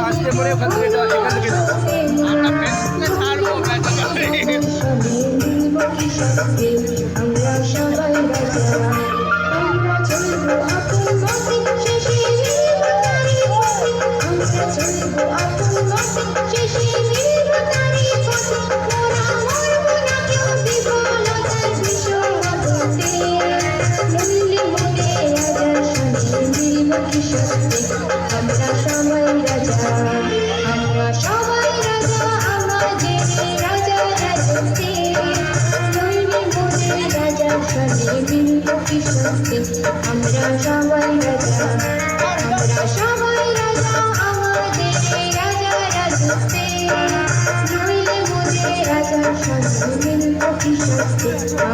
আসতে পরে ওখান থেকে আমরা সবাই রাজা আমরা চলবো আপন মতে শেষে নির্বাচারি পথে আমরা চলবো আপন মতে শেষে নির্বাচারি পথে মোরা মরবো না কেউ বিফলতার বিষমতে মূল্যে মনে রাজার সঙ্গে মিলব কি সত্যি আমরা সবাই রাজা আমরা সবাই রাজা আমাদের রাজা রাজতে আমরা সবাই রাজা আমরা সবাই রাজা আমাদের রাজা রাজতে নইলে মোদের রাজার সঙ্গে মিলব কি সত্যি।